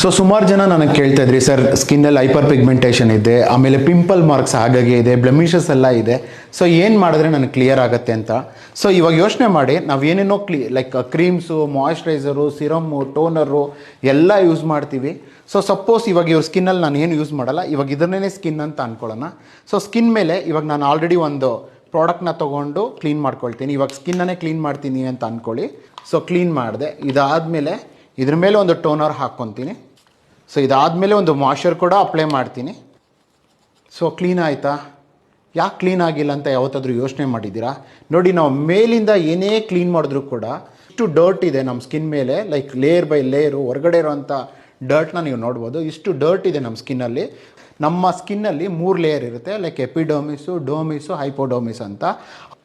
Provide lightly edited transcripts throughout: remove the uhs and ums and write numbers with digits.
So ಸುಮಾರು ಜನ ನನಗೆ ಕೇಳ್ತಾ ಇದ್ರಿ ಸರ್, ಸ್ಕಿನ್ನಲ್ಲಿ ಹೈಪರ್ ಪಿಗ್ಮೆಂಟೇಷನ್ ಇದೆ, ಆಮೇಲೆ ಪಿಂಪಲ್ ಮಾರ್ಕ್ಸ್ ಹಾಗಾಗಿ ಇದೆ, ಬ್ಲೆಮಿಷಸ್ ಎಲ್ಲ ಇದೆ, ಸೊ ಏನು ಮಾಡಿದ್ರೆ ನನಗೆ ಕ್ಲಿಯರ್ ಆಗುತ್ತೆ ಅಂತ. ಸೊ ಇವಾಗ ಯೋಚನೆ ಮಾಡಿ, ನಾವೇನೇನೋ ಲೈಕ್ ಕ್ರೀಮ್ಸು, ಮಾಯ್ಶ್ಚರೈಸರು, ಸಿರಮ್ಮು, ಟೋನರು ಎಲ್ಲ ಯೂಸ್ ಮಾಡ್ತೀವಿ. ಸೊ ಸಪೋಸ್ ಇವಾಗ ಇವ್ರ ಸ್ಕಿನ್ನಲ್ಲಿ ನಾನು ಏನು ಯೂಸ್ ಮಾಡಲ್ಲ, ಇವಾಗ ಇದನ್ನೇ ಸ್ಕಿನ್ ಅಂತ ಅಂದ್ಕೊಳ್ಳೋಣ. ಸೊ ಸ್ಕಿನ್ ಮೇಲೆ ಇವಾಗ ನಾನು ಆಲ್ರೆಡಿ ಒಂದು ಪ್ರಾಡಕ್ಟ್ನ ತೊಗೊಂಡು ಕ್ಲೀನ್ ಮಾಡ್ಕೊಳ್ತೀನಿ. ಇವಾಗ ಸ್ಕಿನ್ನನ್ನೇ ಕ್ಲೀನ್ ಮಾಡ್ತೀನಿ ಅಂತ ಅಂದ್ಕೊಳ್ಳಿ. ಸೊ ಕ್ಲೀನ್ ಮಾಡಿದೆ, ಇದಾದಮೇಲೆ ಇದ್ರ ಮೇಲೆ ಒಂದು ಟೋನರ್ ಹಾಕ್ಕೊತೀನಿ. ಸೊ ಇದಾದಮೇಲೆ ಒಂದು ಮಾಯ್ಶ್ಚರ್ ಕೂಡ ಅಪ್ಲೈ ಮಾಡ್ತೀನಿ. ಸೊ ಕ್ಲೀನ್ ಆಯಿತಾ? ಯಾಕೆ ಕ್ಲೀನ್ ಆಗಿಲ್ಲ ಅಂತ ಯಾವತ್ತಾದರೂ ಯೋಚನೆ ಮಾಡಿದ್ದೀರಾ? ನೋಡಿ, ನಾವು ಮೇಲಿಂದ ಏನೇ ಕ್ಲೀನ್ ಮಾಡಿದ್ರೂ ಕೂಡ ಇಷ್ಟು ಡರ್ಟ್ ಇದೆ ನಮ್ಮ ಸ್ಕಿನ್ ಮೇಲೆ, ಲೈಕ್ ಲೇಯರ್ ಬೈ ಲೇಯರು ಹೊರಗಡೆ ಇರೋವಂಥ ಡರ್ಟ್ನ ನೀವು ನೋಡ್ಬೋದು. ಇಷ್ಟು ಡರ್ಟ್ ಇದೆ ನಮ್ಮ ಸ್ಕಿನ್ನಲ್ಲಿ. ನಮ್ಮ ಸ್ಕಿನ್ನಲ್ಲಿ 3 ಲೇಯರ್ ಇರುತ್ತೆ, ಲೈಕ್ ಎಪಿಡರ್ಮಿಸು, ಡರ್ಮಿಸು, ಹೈಪೋಡರ್ಮಿಸ್ ಅಂತ.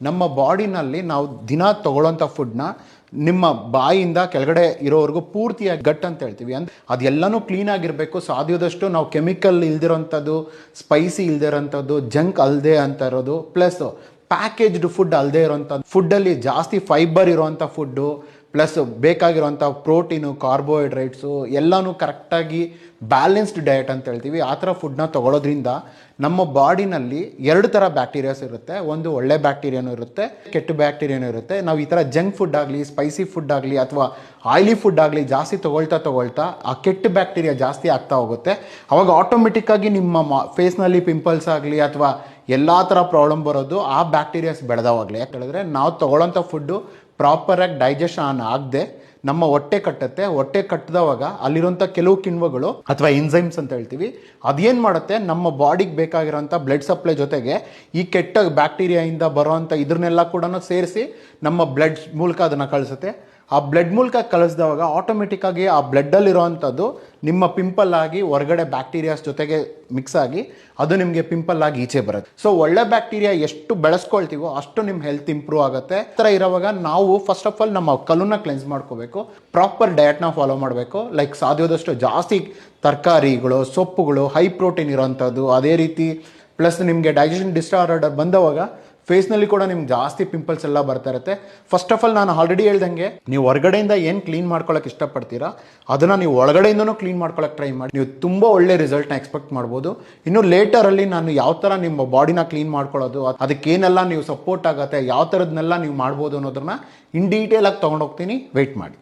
ನಮ್ಮ ಬಾಡಿನಲ್ಲಿ ನಾವು ದಿನ ತೊಗೊಳ್ಳೋಂಥ ಫುಡ್ನ ನಿಮ್ಮ ಬಾಯಿಂದ ಕೆಳಗಡೆ ಇರೋವರೆಗೂ ಪೂರ್ತಿಯಾಗಿ ಗಟ್ ಅಂತ ಹೇಳ್ತೀವಿ. ಅಂದರೆ ಅದೆಲ್ಲನೂ ಕ್ಲೀನಾಗಿರಬೇಕು. ಸಾಧ್ಯದಷ್ಟು ನಾವು ಕೆಮಿಕಲ್ ಇಲ್ದಿರೋಂಥದ್ದು, ಸ್ಪೈಸಿ ಇಲ್ದಿರೋಂಥದ್ದು, ಜಂಕ್ ಅಲ್ಲದೆ ಅಂತ ಇರೋದು, ಪ್ಲಸ್ ಪ್ಯಾಕೇಜ್ಡ್ ಫುಡ್ ಅಲ್ಲದೆ ಇರೋಂಥದ್ದು, ಫುಡ್ಡಲ್ಲಿ ಜಾಸ್ತಿ ಫೈಬರ್ ಇರೋವಂಥ ಫುಡ್ಡು, ಪ್ಲಸ್ ಬೇಕಾಗಿರೋಂಥ ಪ್ರೋಟೀನು, ಕಾರ್ಬೋಹೈಡ್ರೇಟ್ಸು ಎಲ್ಲನೂ ಕರೆಕ್ಟಾಗಿ ಬ್ಯಾಲೆನ್ಸ್ಡ್ ಡಯಟ್ ಅಂತ ಹೇಳ್ತೀವಿ. ಆ ಥರ ಫುಡ್ನ ತೊಗೊಳೋದ್ರಿಂದ ನಮ್ಮ ಬಾಡಿನಲ್ಲಿ 2 ಥರ ಬ್ಯಾಕ್ಟೀರಿಯಾಸ್ ಇರುತ್ತೆ. ಒಂದು ಒಳ್ಳೆ ಬ್ಯಾಕ್ಟೀರಿಯಾನೂ ಇರುತ್ತೆ, ಕೆಟ್ಟ ಬ್ಯಾಕ್ಟೀರಿಯಾನೂ ಇರುತ್ತೆ. ನಾವು ಈ ಥರ ಜಂಕ್ ಫುಡ್ ಆಗಲಿ, ಸ್ಪೈಸಿ ಫುಡ್ ಆಗಲಿ, ಅಥವಾ ಆಯಿಲಿ ಫುಡ್ ಆಗಲಿ ಜಾಸ್ತಿ ತೊಗೊಳ್ತಾ ಆ ಕೆಟ್ಟ ಬ್ಯಾಕ್ಟೀರಿಯಾ ಜಾಸ್ತಿ ಆಗ್ತಾ ಹೋಗುತ್ತೆ. ಅವಾಗ ಆಟೋಮೆಟಿಕ್ಕಾಗಿ ನಿಮ್ಮ ಫೇಸ್ನಲ್ಲಿ ಪಿಂಪಲ್ಸ್ ಆಗಲಿ ಅಥವಾ ಎಲ್ಲ ಥರ ಪ್ರಾಬ್ಲಮ್ ಬರೋದು ಆ ಬ್ಯಾಕ್ಟೀರಿಯಾಸ್ ಬೆಳೆದವಾಗಲೇ. ಯಾಕೆ ಹೇಳಿದ್ರೆ ನಾವು ತೊಗೊಳ್ಳೋಂಥ ಫುಡ್ಡು ಪ್ರಾಪರಾಗಿ ಡೈಜೆಷನ್ ಆಗದೆ ನಮ್ಮ ಹೊಟ್ಟೆ ಕಟ್ಟುತ್ತೆ. ಹೊಟ್ಟೆ ಕಟ್ಟಿದವಾಗ ಅಲ್ಲಿರುವಂಥ ಕೆಲವು ಕಿಣ್ವಗಳು ಅಥವಾ ಎನ್ಸೈಮ್ಸ್ ಅಂತ ಹೇಳ್ತೀವಿ, ಅದೇನು ಮಾಡುತ್ತೆ, ನಮ್ಮ ಬಾಡಿಗೆ ಬೇಕಾಗಿರೋಂಥ ಬ್ಲಡ್ ಸಪ್ಲೈ ಜೊತೆಗೆ ಈ ಕೆಟ್ಟ ಬ್ಯಾಕ್ಟೀರಿಯಾಯಿಂದ ಬರೋವಂಥ ಇದನ್ನೆಲ್ಲ ಕೂಡ ಸೇರಿಸಿ ನಮ್ಮ ಬ್ಲಡ್ ಮೂಲಕ ಅದನ್ನು ಕಳಿಸುತ್ತೆ. ಆ ಬ್ಲಡ್ ಮೂಲಕ ಕಳಿಸಿದವಾಗ ಆಟೋಮೆಟಿಕ್ಕಾಗಿ ಆ ಬ್ಲಡ್ಡಲ್ಲಿರೋವಂಥದ್ದು ನಿಮ್ಮ ಪಿಂಪಲ್ ಆಗಿ ಹೊರಗಡೆ ಬ್ಯಾಕ್ಟೀರಿಯಾಸ್ ಜೊತೆಗೆ ಮಿಕ್ಸ್ ಆಗಿ ಅದು ನಿಮಗೆ ಪಿಂಪಲ್ ಆಗಿ ಈಚೆ ಬರುತ್ತೆ. ಸೊ ಒಳ್ಳೆ ಬ್ಯಾಕ್ಟೀರಿಯಾ ಎಷ್ಟು ಬೆಳೆಸ್ಕೊಳ್ತೀವೋ ಅಷ್ಟು ನಿಮ್ಮ ಹೆಲ್ತ್ ಇಂಪ್ರೂವ್ ಆಗುತ್ತೆ. ಆ ಥರ ಇರೋವಾಗ ನಾವು ಫಸ್ಟ್ ಆಫ್ ಆಲ್ ನಮ್ಮ ಕಲ್ಲನ್ನ ಕ್ಲೆನ್ಸ್ ಮಾಡ್ಕೋಬೇಕು, ಪ್ರಾಪರ್ ಡಯಟ್ನ ಫಾಲೋ ಮಾಡಬೇಕು. ಲೈಕ್ ಸಾಧ್ಯವಾದಷ್ಟು ಜಾಸ್ತಿ ತರಕಾರಿಗಳು, ಸೊಪ್ಪುಗಳು, ಹೈ ಪ್ರೋಟೀನ್ ಇರೋವಂಥದ್ದು, ಅದೇ ರೀತಿ ಪ್ಲಸ್ ನಿಮಗೆ ಡೈಜೆಷನ್ ಡಿಸಾರ್ಡರ್ ಬಂದವಾಗ ಫೇಸ್ನಲ್ಲಿ ಕೂಡ ನಿಮ್ಗೆ ಜಾಸ್ತಿ ಪಿಂಪಲ್ಸ್ ಎಲ್ಲ ಬರ್ತಾ ಇರುತ್ತೆ. ಫಸ್ಟ್ ಆಫ್ ಆಲ್ ನಾನು ಆಲ್ರೆಡಿ ಹೇಳ್ದಂಗೆ, ನೀವು ಹೊರಗಡೆಯಿಂದ ಏನು ಕ್ಲೀನ್ ಮಾಡ್ಕೊಳ್ಳೋಕೆ ಇಷ್ಟಪಡ್ತೀರಾ ಅದನ್ನು ನೀವು ಒಳಗಡೆಯಿಂದನೂ ಕ್ಲೀನ್ ಮಾಡ್ಕೊಳ್ಳೋಕೆ ಟ್ರೈ ಮಾಡಿ. ನೀವು ತುಂಬ ಒಳ್ಳೆ ರಿಸಲ್ಟ್ನ ಎಕ್ಸ್ಪೆಕ್ಟ್ ಮಾಡ್ಬೋದು. ಇನ್ನು ಲೇಟರಲ್ಲಿ ನಾನು ಯಾವ ಥರ ನಿಮ್ಮ ಬಾಡಿನ ಕ್ಲೀನ್ ಮಾಡ್ಕೊಳ್ಳೋದು, ಅದಕ್ಕೇನೆಲ್ಲ ನೀವು ಸಪೋರ್ಟ್ ಆಗುತ್ತೆ, ಯಾವ ಥರದನ್ನೆಲ್ಲ ನೀವು ಮಾಡ್ಬೋದು ಅನ್ನೋದನ್ನ ಇನ್ ಡೀಟೇಲಾಗಿ ತೊಗೊಂಡೋಗ್ತೀನಿ. ವೆಯ್ಟ್ ಮಾಡಿ.